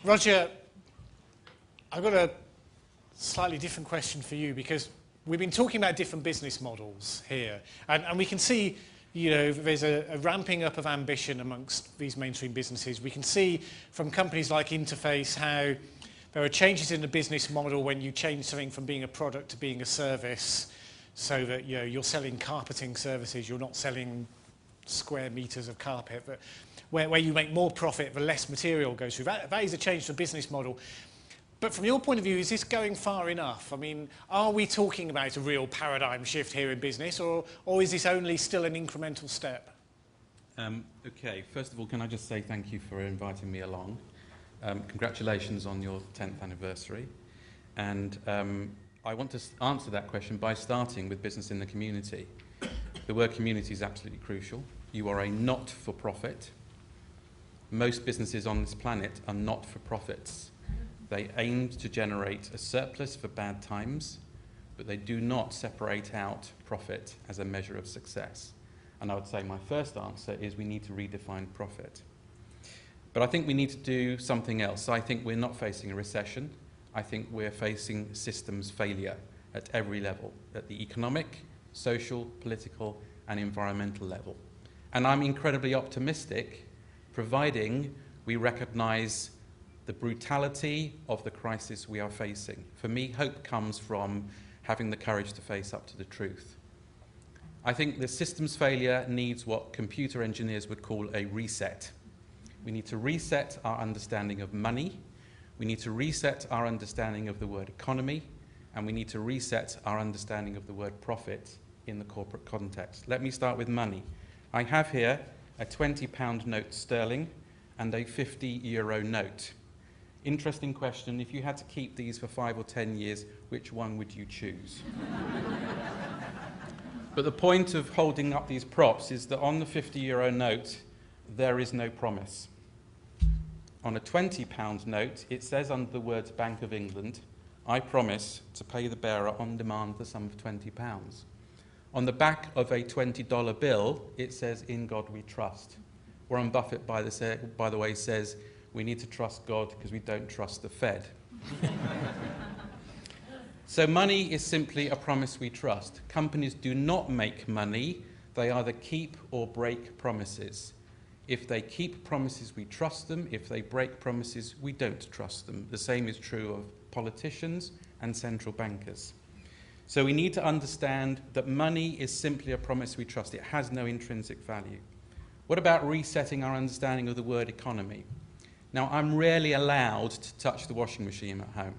Roger, I've got a slightly different question for you, because we've been talking about different business models here, and we can see, you know, there's a ramping up of ambition amongst these mainstream businesses. We can see from companies like Interface how there are changes in the business model when you change something from being a product to being a service, so that, you know, you're selling carpeting services, you're not selling square meters of carpet, but where you make more profit, the less material goes through. That is a change to the business model. But from your point of view, is this going far enough? I mean, are we talking about a real paradigm shift here in business, or is this only still an incremental step? Okay, first of all, can I just say thank you for inviting me along. Congratulations on your 10th anniversary. And I want to answer that question by starting with business in the community. The word community is absolutely crucial. You are a not-for-profit. Most businesses on this planet are not-for-profits. They aim to generate a surplus for bad times, but they do not separate out profit as a measure of success. And I would say my first answer is we need to redefine profit. But I think we need to do something else. I think we're not facing a recession. I think we're facing systems failure at every level, at the economic, social, political, and environmental level. And I'm incredibly optimistic, providing we recognize the brutality of the crisis we are facing. For me, hope comes from having the courage to face up to the truth. I think the systems failure needs what computer engineers would call a reset. We need to reset our understanding of money, we need to reset our understanding of the word economy, and we need to reset our understanding of the word profit in the corporate context. Let me start with money. I have here a £20 note sterling and a €50 note. Interesting question, if you had to keep these for 5 or 10 years, which one would you choose? But the point of holding up these props is that on the €50 note, there is no promise. On a £20 note, it says under the words Bank of England, I promise to pay the bearer on demand the sum of £20. On the back of a $20 bill, it says, in God we trust. Warren Buffett, by the way, says, we need to trust God because we don't trust the Fed. So money is simply a promise we trust. Companies do not make money. They either keep or break promises. If they keep promises, we trust them. If they break promises, we don't trust them. The same is true of politicians and central bankers. So we need to understand that money is simply a promise we trust. It has no intrinsic value. What about resetting our understanding of the word economy? Now, I'm rarely allowed to touch the washing machine at home.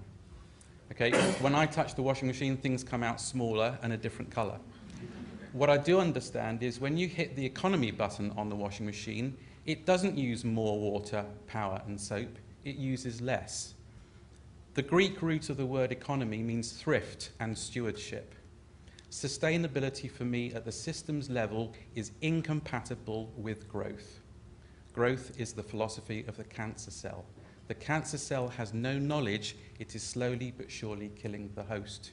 Okay? When I touch the washing machine, things come out smaller and a different colour. What I do understand is when you hit the economy button on the washing machine, it doesn't use more water, power and soap. It uses less. The Greek root of the word economy means thrift and stewardship. Sustainability for me at the systems level is incompatible with growth. Growth is the philosophy of the cancer cell. The cancer cell has no knowledge. It is slowly but surely killing the host.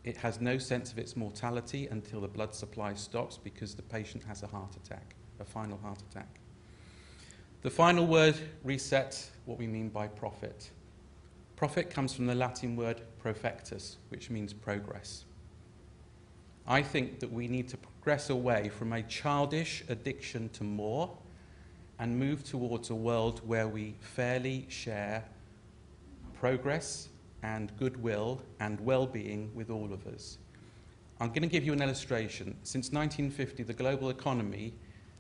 It has no sense of its mortality until the blood supply stops because the patient has a heart attack, a final heart attack. The final word, reset, what we mean by profit. Profit comes from the Latin word profectus, which means progress. I think that we need to progress away from a childish addiction to more and move towards a world where we fairly share progress and goodwill and well-being with all of us. I'm going to give you an illustration. Since 1950, the global economy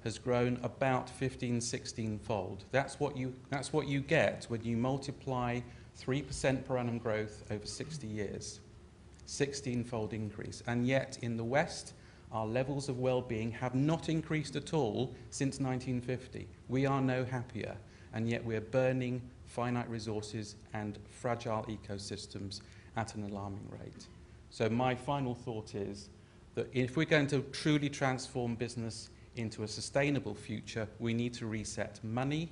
has grown about 16-fold. That's what you get when you multiply 3% per annum growth over 60 years. 16-fold increase. And yet in the West, our levels of well-being have not increased at all since 1950. We are no happier, and yet we're burning finite resources and fragile ecosystems at an alarming rate. So my final thought is that if we're going to truly transform business into a sustainable future, we need to reset money,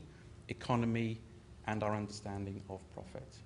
economy, and our understanding of profit.